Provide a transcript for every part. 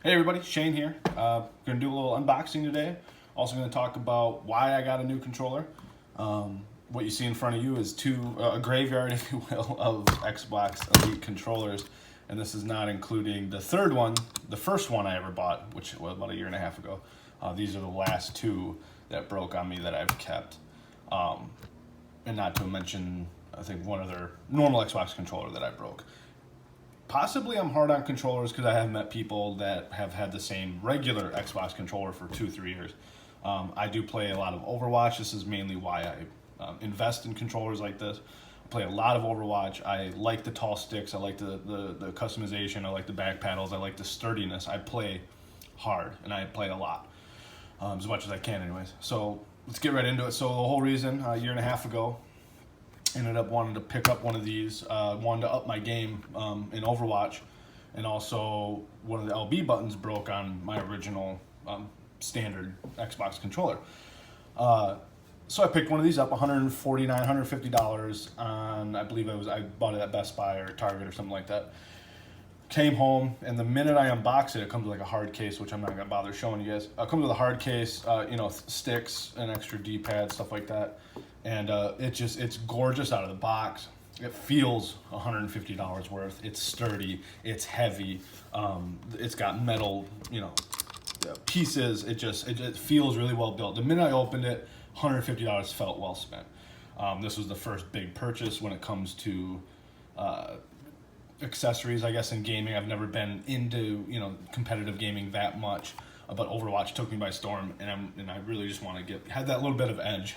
Hey everybody, Shane here. Gonna do a little unboxing today. Also gonna talk about why I got a new controller. What you see in front of you is a graveyard, if you will, of Xbox Elite controllers. And this is not including the third one, the first one I ever bought, which was about a year and a half ago. These are the last two that broke on me that I've kept. And not to mention, I think one other normal Xbox controller that I broke. Possibly I'm hard on controllers because I have met people that have had the same regular Xbox controller for 2-3 years. I do play a lot of Overwatch. This is mainly why I invest in controllers like this. I play a lot of Overwatch. I like the tall sticks. I like the customization. I like the back paddles. I like the sturdiness. I play hard and I play a lot, as much as I can anyways. So let's get right into it. So the whole reason, a year and a half ago, ended up wanting to pick up one of these, wanted to up my game in Overwatch, and also one of the LB buttons broke on my original standard Xbox controller. So I picked one of these up, $149, $150 on, I believe I bought it at Best Buy or Target or something like that. Came home, and the minute I unbox it, it comes with like a hard case, which I'm not gonna bother showing you guys. It comes with a hard case, sticks, an extra D-pad, stuff like that. And it's gorgeous out of the box. It feels $150 worth. It's sturdy. It's heavy. It's got metal, pieces. It feels really well built. The minute I opened it, $150 felt well spent. This was the first big purchase when it comes to accessories, I guess, in gaming. I've never been into competitive gaming that much, but Overwatch took me by storm, and I really just want to had that little bit of edge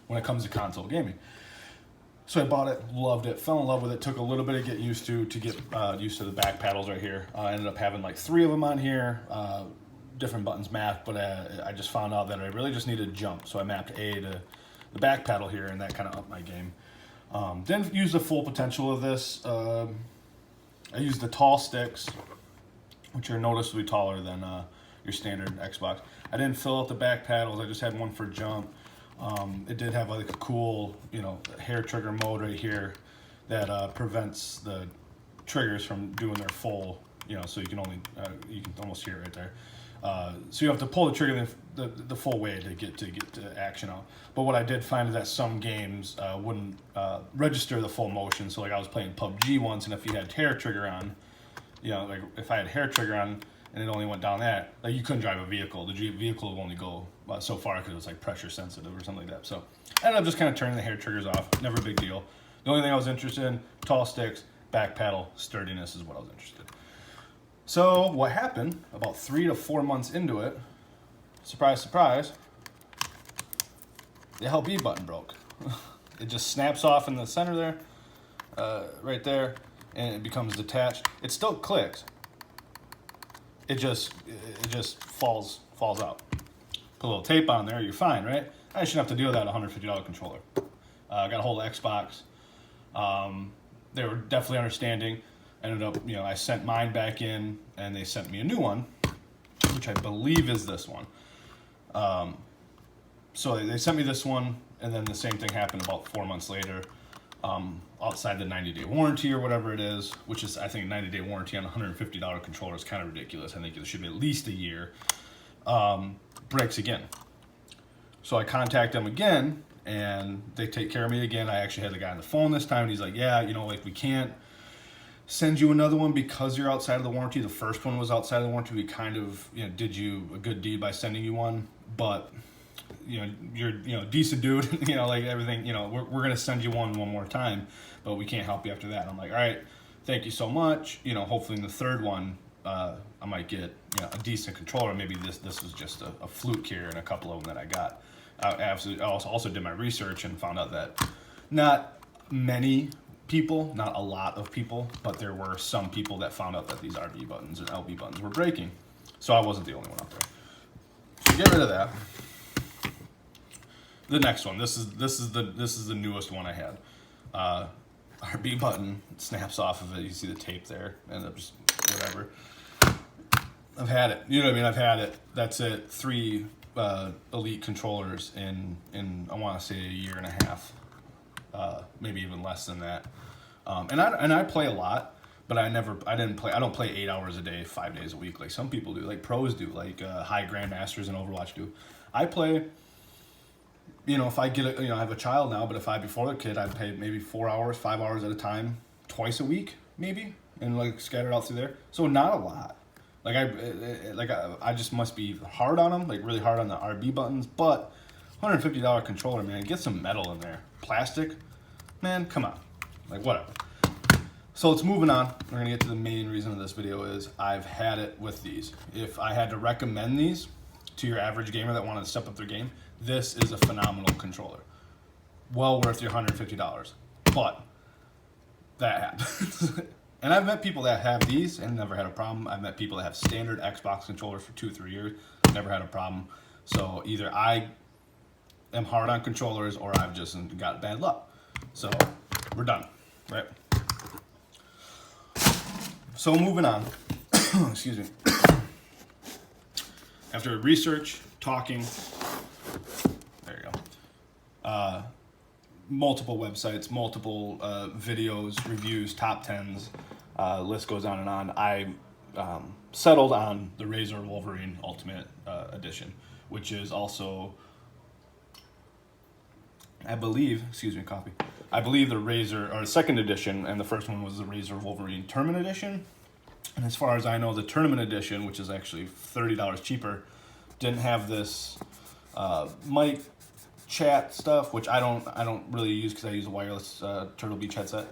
when it comes to console gaming. So I bought it, loved it, fell in love with it. Took a little bit of get used to get used to the back paddles right here. I ended up having like 3 of them on here, different buttons mapped, but I just found out that I really just needed jump, so I mapped A to the back paddle here, and that kind of upped my game. Didn't use the full potential of this. I used the tall sticks, which are noticeably taller than your standard Xbox. I didn't fill out the back paddles. I just had one for jump. It did have like a cool, hair trigger mode right here that prevents the triggers from doing their full, so you can almost hear it right there. So you have to pull the trigger the full way to get to action out. But what I did find is that some games wouldn't register the full motion. So like I was playing PUBG once, and if you had hair trigger on, like if I had hair trigger on and it only went down that, like you couldn't drive a vehicle. The vehicle would only go so far because it was like pressure sensitive or something like that. So I ended up just kind of turning the hair triggers off. Never a big deal. The only thing I was interested in, tall sticks, back paddle, sturdiness is what I was interested in. So what happened about 3 to 4 months into it, surprise, surprise, the LB button broke. It just snaps off in the center there, right there, and it becomes detached. It still clicks. It just falls out. Put a little tape on there, you're fine, right? I shouldn't have to deal with that $150 controller. I got a hold of Xbox. They were definitely understanding. Ended up, I sent mine back in, and they sent me a new one, which I believe is this one. So they sent me this one, and then the same thing happened about 4 months later, outside the 90-day warranty or whatever it is, which is, I think, a 90-day warranty on a $150 controller is kind of ridiculous. I think it should be at least a year. Breaks again. So I contact them again, and they take care of me again. I actually had the guy on the phone this time, and he's like, yeah, we can't send you another one because you're outside of the warranty. The first one was outside of the warranty. We kind of did you a good deed by sending you one, but you're decent dude. Like everything. We're gonna send you one more time, but we can't help you after that. And I'm like, all right, thank you so much. Hopefully in the third one, I might get a decent controller. Maybe this was just a fluke here, and a couple of them that I got. I also did my research and found out that not many people, not a lot of people, but there were some people that found out that these RB buttons and LB buttons were breaking. So I wasn't the only one out there. So get rid of that. The next one. This is the newest one I had. RB button snaps off of it. You see the tape there, and just whatever. I've had it. I've had it. That's it. 3 Elite controllers in I want to say a year and a half, maybe even less than that. And I play a lot, but I don't play 8 hours a day, 5 days a week like some people do, like pros do, like high grandmasters in Overwatch do. I play, if I get I have a child now, but if I, before the kid, I'd play maybe 4 hours, 5 hours at a time, twice a week, maybe, and like scattered out through there. So not a lot. Like I just must be hard on them, like really hard on the RB buttons, but $150 controller, man, get some metal in there. Plastic, man, come on. Like, whatever. So let's moving on. We're gonna get to the main reason of this video is I've had it with these. If I had to recommend these to your average gamer that wanted to step up their game, this is a phenomenal controller. Well worth your $150. But that happens. And I've met people that have these and never had a problem. I've met people that have standard Xbox controllers for 2-3 years, never had a problem. So either I am hard on controllers or I've just got bad luck. So we're done, right? So moving on, excuse me. After research, talking, there you go. Multiple websites, multiple videos, reviews, top 10s, list goes on and on. I settled on the Razer Wolverine Ultimate Edition, which is also, I believe the Razer, or the second edition, and the first one was the Razer Wolverine Tournament Edition. And as far as I know, the Tournament Edition, which is actually $30 cheaper, didn't have this mic chat stuff, which I don't really use because I use a wireless Turtle Beach headset,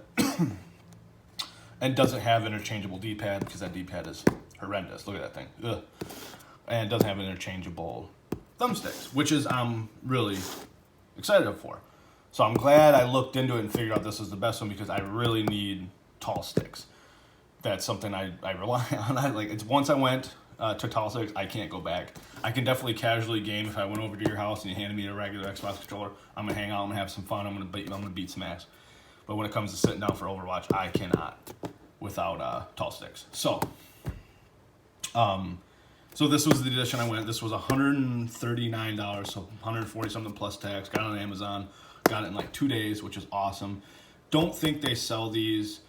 and doesn't have interchangeable D-pad because that D-pad is horrendous. Look at that thing. Ugh. And it doesn't have interchangeable thumbsticks, which is I'm really excited for. So I'm glad I looked into it and figured out this is the best one because I really need tall sticks. That's something I rely on. Once I went to tall sticks, I can't go back. I can definitely casually game if I went over to your house and you handed me a regular Xbox controller. I'm gonna hang out, I'm gonna have some fun, I'm gonna beat some ass. But when it comes to sitting down for Overwatch, I cannot without tall sticks. So this was the edition I went. This was $139, so 140 something plus tax. Got it on Amazon. Got it in like 2 days, which is awesome. Don't think they sell these.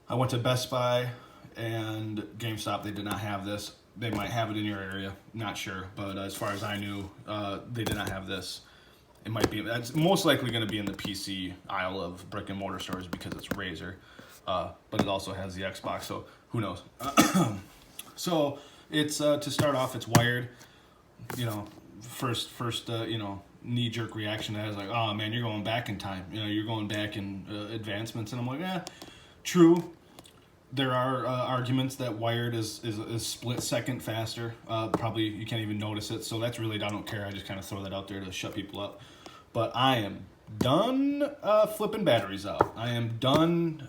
I went to Best Buy and GameStop. They did not have this. They might have it in your area. Not sure. But as far as I knew, they did not have this. It might be. That's most likely going to be in the PC aisle of brick and mortar stores because it's Razer. But it also has the Xbox, so who knows? So it's to start off, it's wired. First knee-jerk reaction to that is like, oh man, you're going back in time. You're going back in advancements, and I'm like, true. There are arguments that wired is split second faster. Probably you can't even notice it, so that's really, I don't care. I just kind of throw that out there to shut people up. But I am done flipping batteries out. I am done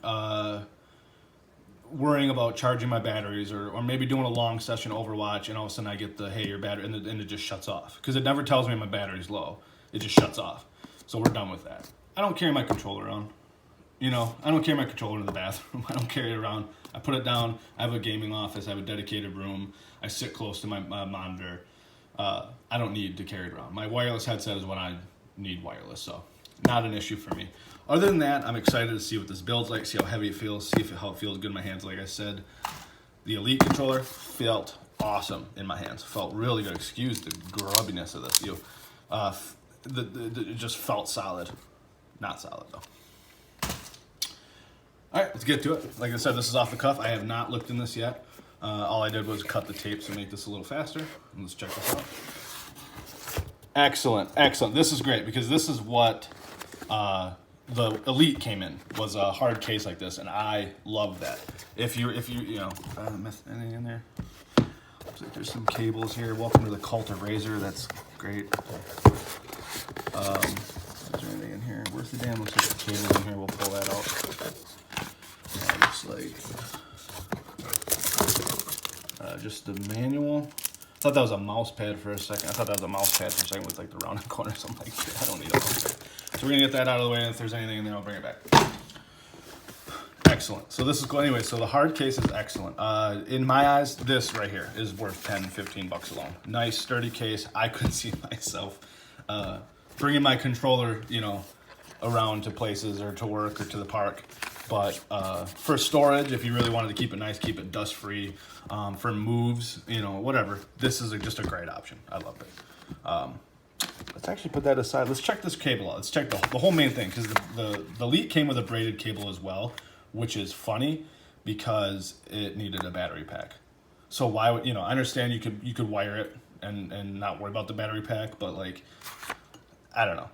worrying about charging my batteries or maybe doing a long session Overwatch and all of a sudden I get the, hey, your battery, and it just shuts off. Because it never tells me my battery's low. It just shuts off. So we're done with that. I don't carry my controller around. I don't carry my controller in the bathroom. I don't carry it around. I put it down. I have a gaming office. I have a dedicated room. I sit close to my monitor. I don't need to carry it around. My wireless headset is when I need wireless, so not an issue for me. Other than that, I'm excited to see what this build's like, see how heavy it feels, see how it feels good in my hands. Like I said, the Elite controller felt awesome in my hands. Felt really good. Excuse the grubbiness of this. It just felt solid. Not solid, though. All right, let's get to it. Like I said, this is off the cuff. I have not looked in this yet. All I did was cut the tape to make this a little faster. And let's check this out. Excellent, excellent. This is great because this is what the Elite came in, was a hard case like this, and I love that. If you miss anything in there? Looks like there's some cables here. Welcome to the cult of Razer. That's great. Is there anything in here? Where's the damn? Looks like the cables in here. We'll pull that out. Looks like just the manual. I thought that was a mouse pad for a second. With like the rounded corners. I'm like, I don't need a mouse pad. So we're gonna get that out of the way, and if there's anything in there, I'll bring it back. Excellent. So this is cool. Anyway, so the hard case is excellent. In my eyes, this right here is worth 10, 15 bucks alone. Nice, sturdy case. I couldn't see myself bringing my controller, around to places or to work or to the park But for storage, if you really wanted to keep it nice, keep it dust free, for moves, you know, whatever, this is just a great option. I love it. Let's actually put that aside. Let's check this cable out. Let's check the whole main thing, because the Elite came with a braided cable as well, which is funny because it needed a battery pack. So why would, you know, I understand you could wire it and not worry about the battery pack, but like, I don't know.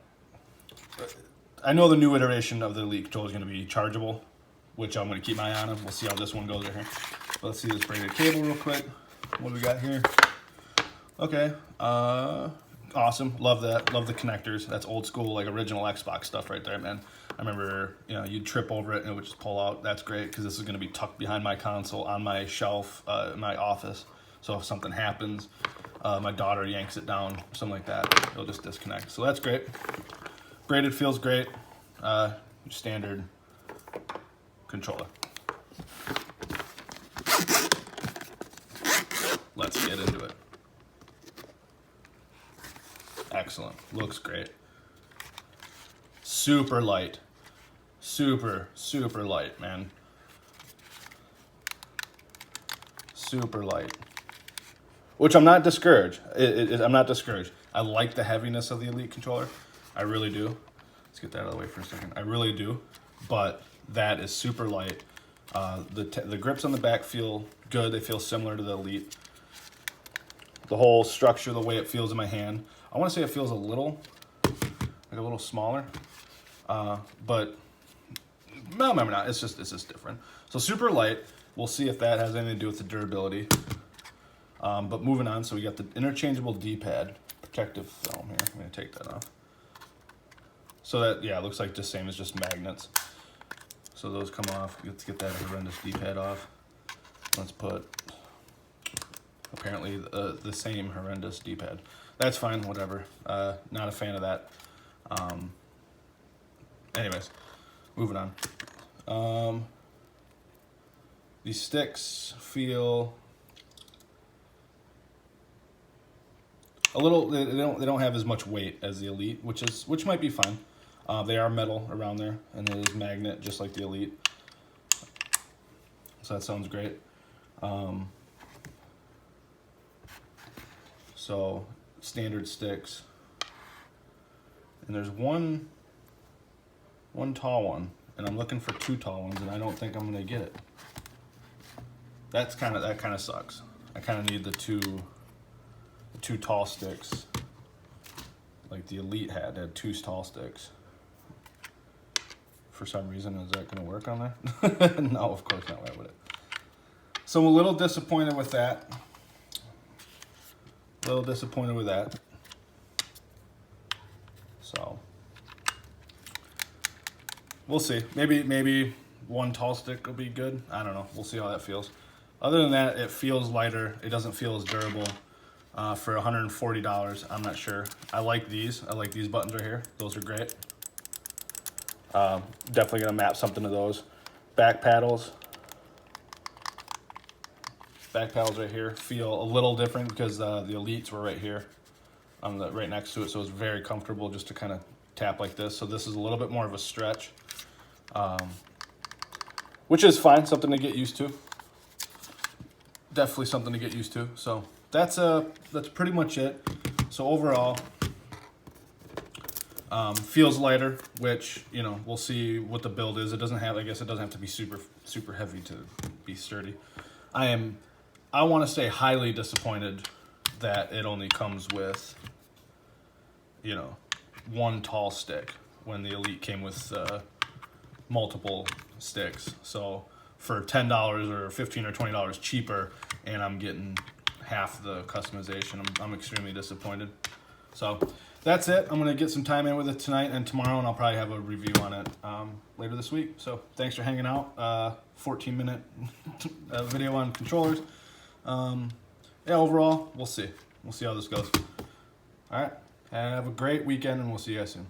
I know the new iteration of the Elite controller is going to be chargeable, which I'm going to keep my eye on. We'll see how this one goes right here. But let's see this braided cable real quick. What do we got here? Okay. Awesome. Love that. Love the connectors. That's old school, like original Xbox stuff right there, man. I remember, you know, you'd trip over it and it would just pull out. That's great, because this is going to be tucked behind my console on my shelf in my office. So if something happens, my daughter yanks it down, something like that, it'll just disconnect. So that's great. Braided feels great. Standard controller. Let's get into it. Excellent. Looks great. Super light. Super light, man. Super light. Which I'm not discouraged. I'm not discouraged. I like the heaviness of the Elite controller. I really do. Let's get that out of the way for a second. I really do. But that is super light. The grips on the back feel good. They feel similar to the Elite. The whole structure, the way it feels in my hand. I want to say it feels a little smaller. But no, maybe not. It's just different. So super light. We'll see if that has anything to do with the durability. But moving on, so we got the interchangeable D-pad, protective film here. I'm gonna take that off. So that, yeah, it looks like the same as just magnets. So those come off. Let's get that horrendous D-pad off. Let's put, apparently, the same horrendous D-pad. That's fine, whatever. Not a fan of that. Anyways, moving on. These sticks feel a little, they don't have as much weight as the Elite, which might be fine. They are metal around there, and it is magnet just like the Elite. So that sounds great. So standard sticks, and there's one tall one, and I'm looking for two tall ones, and I don't think I'm gonna get it. That kind of sucks. I kind of need the two tall sticks, like the Elite had two tall sticks. For some reason, is that going to work on there? No, of course not. Why would it? So I'm a little disappointed with that. So we'll see. Maybe one tall stick will be good. I don't know. We'll see how that feels. Other than that, it feels lighter. It doesn't feel as durable. For $140, I'm not sure. I like these. I like these buttons right here. Those are great. Definitely gonna map something to those. Back paddles right here feel a little different because the Elites were right here, right next to it, so it's very comfortable just to kind of tap like this. So this is a little bit more of a stretch, which is fine. Something to get used to. Definitely something to get used to. So that's pretty much it. So overall, feels lighter, which, you know, we'll see what the build is. It doesn't have, I guess it doesn't have to be super heavy to be sturdy. I want to say highly disappointed that it only comes with, you know, one tall stick when the Elite came with multiple sticks. So for $10 or $15 or $20 cheaper, and I'm getting half the customization, I'm extremely disappointed. So that's it. I'm going to get some time in with it tonight and tomorrow, and I'll probably have a review on it later this week. So thanks for hanging out. 14-minute video on controllers. Yeah, overall, we'll see. We'll see how this goes. All right. Have a great weekend, and we'll see you guys soon.